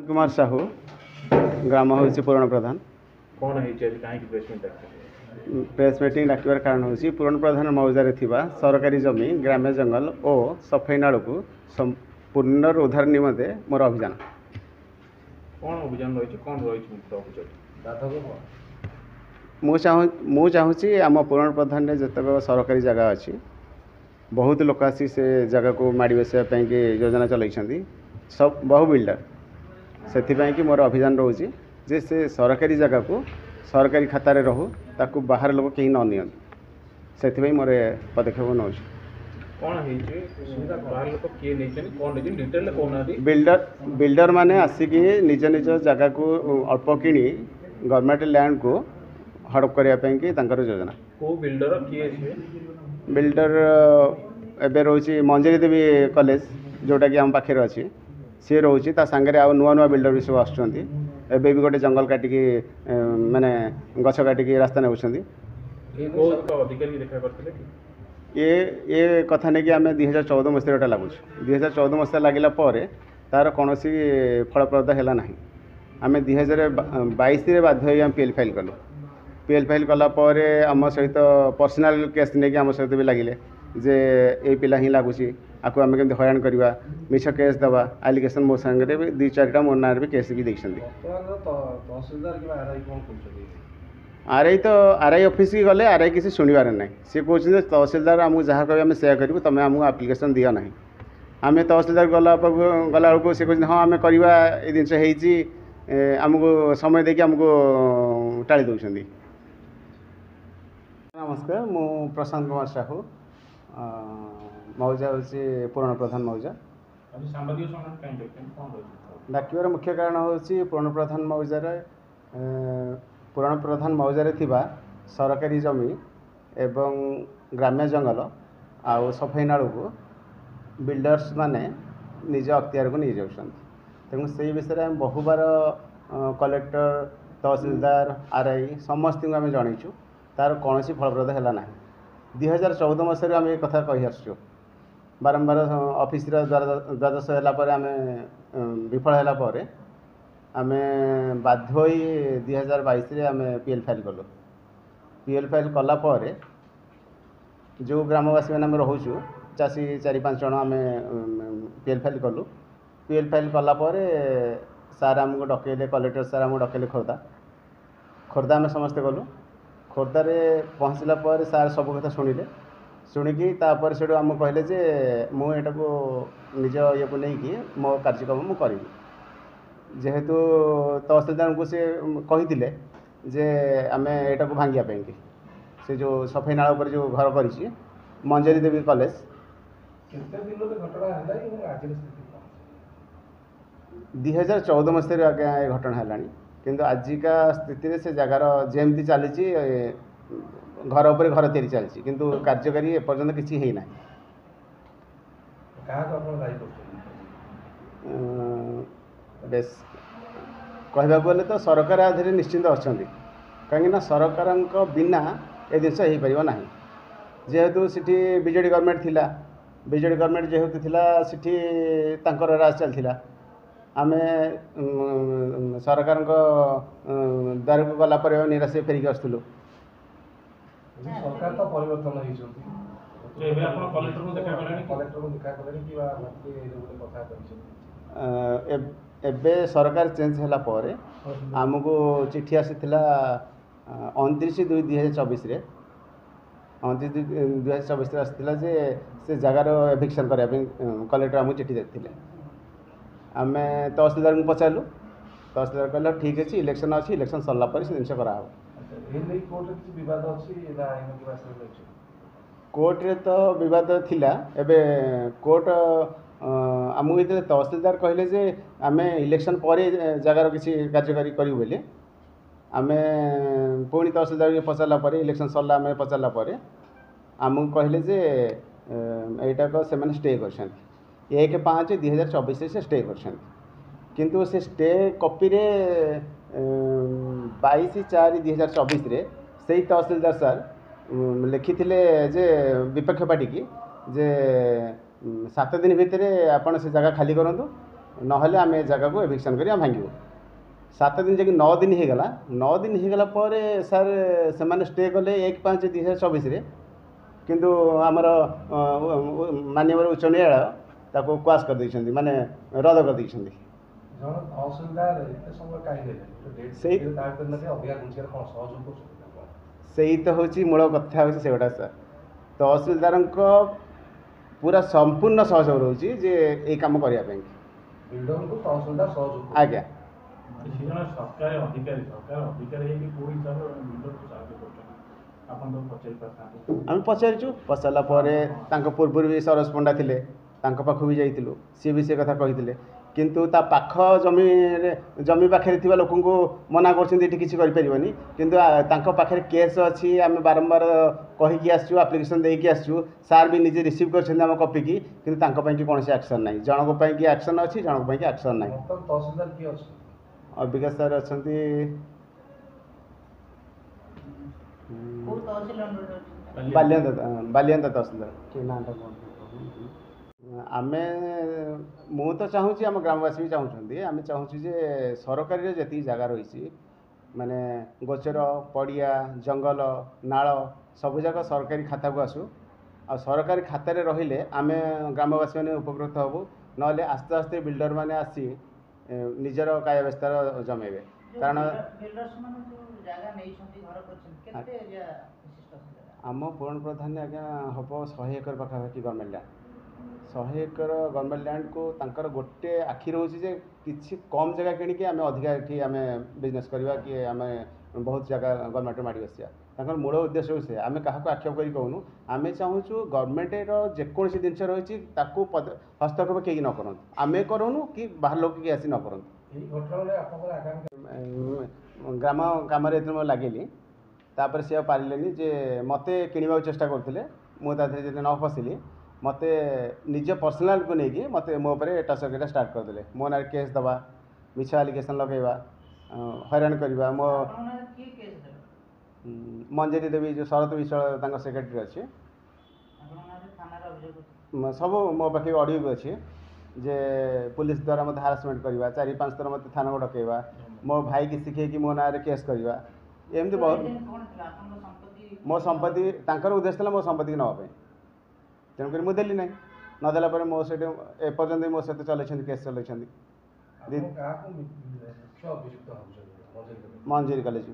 कुमार साहू ग्राम हूँ पूरण प्रधान। कौन है कहीं प्रेस मीटिंग डाकिबार कारण हूँ पूरण प्रधान मौजार सरकारी जमी ग्राम्य जंगल और सफाई नाल को पुनरुद्धार निमंते मोर अभियान। कौन अभियान रही कौन रही मु चाहूँगी आम पूरण प्रधान में जितक सरकारी जगह अच्छी बहुत लोक आसी से जगह को माड़ बसापी योजना चलती सब बहु बिल्डर से कि मोर अभियान रोचे जे से सरकारी जगह को सरकारी खातार रहू ताकू बाहर लोग कहीं न नि से मोर पदक्षेप नौ बिल्डर माने आसिकी निज निज जगह को अल्प किणी गवर्नमेंट लैंड को हड़प करने योजना। को बिल्डर किए बिल्डर एबे रोची मंजरी देवी कॉलेज जोटा कि आम पाखे अच्छी सी रोचे सांगे आ नुआ नुआ बिल्डर भी सब आसुँच भी गोटे जंगल काटिकी माने गछ काटिकी रास्ता नौकरी ये कथा नहीं कि आम 2014 मसीहा लगुच 2014 मसीहा लगिला तार कौन फलप्रद है ना आम 2022 बाध्य आम पीएल फाइल कलु पीएल फाइल कलापर आम सहित पर्सनाल केस नहीं आम सहित भी लगिले जे ये पिला ही लगुच आपको आम केमती हईराण करवा मिछ केस दवा आलिगेसन मो सांगे भी 2-4टा मो ना भी केस भी देखते आरआई तो आरआई ऑफिस की गले आरआई किसी शुणवार ना सी कहते तहसिलदार आमको जहाँ कह आम से करूँ तुम आमको आप्लिकेसन दियो ना आम तहसिलदार गला बेलू सी कहते हाँ आम करवा ये जिन आमको समय देखिए आमको टाड़ी दौरान। नमस्कार मु प्रशांत कुमार साहू मौजा हूँ पूरण प्रधान मौजा डाकिबार मुख्य कारण हूँ पूरण प्रधान मौजार पूरण प्रधान मौजार सरकारी जमी एवं ग्राम्य जंगल आउ सफाई नाल को बिल्डर्स माने निज अख्तियार को नहीं जाऊँ तेणु से विषय में बहुबार कलेक्टर तहसिलदार आरआई समस्त को आम जनईचु तार कौन फलप्रद है ना 2014 मसीह आम ये कथा कही आसु बारंबार ऑफिस द्वादश है आम विफल है आम बाध्य हो 2022 आम पीएल फाइल कलु पीएल फाइल कलापर जो ग्रामवासी मैंने रोचु चाषी 4-5 जन आम पीएल फाइल कलु पीएल फाइल कलापर सार आमको डकैले कलेक्टर सार आमको डकैले खोर्धा आम समस्ते गलु खोर्धार पहुँचला पर सार सब कथा शुणिले शुणिकी तापर से आमको कहले जे मुझे को निज ये को लेकिन मो कार्यक्रम मु करी जेहेतु तहसिलदार को सी कही जे आम यहाँ को भांगापी से जो सफाई नाल पर जो घर कर मंजरी देवी कॉलेज 2014 मसीह आज्ञा ये घटना है किंतु आजिका स्थिति से जगार जमी चली घर उपर घर तैयारी चलती किंतु कार्यकारी एपर्यंत किसी है ना बेस कहवाक गले तो सरकार आधे निश्चिंत अच्छा कहीं सरकार बिना ये जिनस हो पार ना जेहेतु सिटी बीजेडी गवर्नमेंट थिला बीजेडी गवर्नमेंट जेहेतु थिला सिटी तांकर राज चलता आम सरकार द्वार को गलापर निराश फेरिक आसलु सरकार तो परिवर्तन एबे सरकार चेंज होला पर आमको चिठी आसी 29/2/2024 29/2/2024 आसाला जे से जगार एभिक्शन करने कलेक्टर आमको चिठी देते आम तहसिलदार को पचारू तहसिलदार कहला ठीक अच्छे इलेक्शन अच्छी इलेक्शन सरला पर से जिन करा कोर्ट रे तो विवाद थिला एबे कोर्ट आमको ये तहसिलदार कहले जे आम इलेक्शन पर जगार किसी कार्यकारी करूँ बोली आम पुणी तहसिलदार के पचारा इलेक्शन सरला आम पचारा आमको कहले जे यहीटा से स्टे कर 1/5/2024 से स्टे कर किंतु से स्टे कॉपी रे 22/4/2024 से तहसिलदार सर लिखिथिले जे विपक्ष पार्टी की जे 7 दिन भितर आपण से जगह खाली करंतु नहले आम ए जगह को एभिक्शन कर भांगू 7 दिन जैक 9 दिन होगला 9 दिन होगला सर से मैंने स्टे कले 1/5/2024 किंतु आमर माननीय उच्च न्यायालय ताको क्वाश कर देइछन्ती माने रद्द कर देइछन्ती से तो हूँ मूल कथा हूँ से गोटा सर तहसिलदार पूरा संपूर्ण सहयोग रोचे जे ये कम करने आज्ञा सरकारी अधिकारी आम पचारिचु पचारा पूर्व भी सरोज पंडा थे पाखु भी जाइलु सी भी से कथा कही किंतु ता पाख जमी पाखे लोक को मना कर किसी करें किंतु तांको पाखे केस अच्छी आम बारंबार कहीकि आसचु आप्लिकेसन देकी आसचु सार भी निजे रिसीव कर कॉपी की किंतु तांको पई कौन एक्शन ना जनक पई एक्शन अच्छी जनक पई एक्शन ना तहसीलदार किए अबिका सर अच्छा बालियंता तहसीलदार आमे मु तो चाहूँगी आम ग्रामवासी भी चाहूँगी आम चाहूँ जे सरकारी जी जगह रही माने गोचर पड़िया जंगल नाल सब जगह सरकारी खाता को आसू आ सरकारी खातार रहिले आम ग्रामवासी मैंने उपकृत हबू नले आस्ते आस्ते बिल्डर मैंने आसी निजर काय व्यवस्था जमेबे कारण आम पूरण प्रधान आज्ञा हम 100 एकर पाखापाखि गवर्नमेंट लैंड 100 एकर गवर्नमेंट लैंड को तांकर गोटे आखि रोचे जे किसी कम जगह किणिकी आम अधिका ये आम बिजनेस करवा कि आम बहुत जगह गवर्नमेंट माड़ी बसिया मूल उद्देश्य से आम क्या आक्षेप कर कहूँ आम चाहूँ गवर्नमेंट जेकोसी जिन रही हस्तक्षेप कहीं न करूँ आम करूँ कि बाहर लोक किए आसी न करूँ ग्राम काम लगिली तापर सी पारे जे मते किणवा चेष्टा करते मुझे जो न फसिली मत निज पर्सनाल को लेकिन मत मो टचर स्टार्ट करदे मो ना केस दबा मिछ आलिगेसन लगेगा हैरान करवा मो मंजरी देवी जो शरत विश्वाल सेक्रेटरी अच्छे सब मो पाखे ऑडियो भी अच्छे जे पुलिस द्वारा मत हारासमेंट करवा 4-5 थर मत थाना को डकैवा मो भाई की शिखे कि मो ना केस करवा एमती बहुत मो संपत्ति उद्देश्य था मो संपत्ति नापी तेणुक मुझे देली ना नदेला मो से एपर्तंत मो सहित चल केस चल मंजरी कॉलेज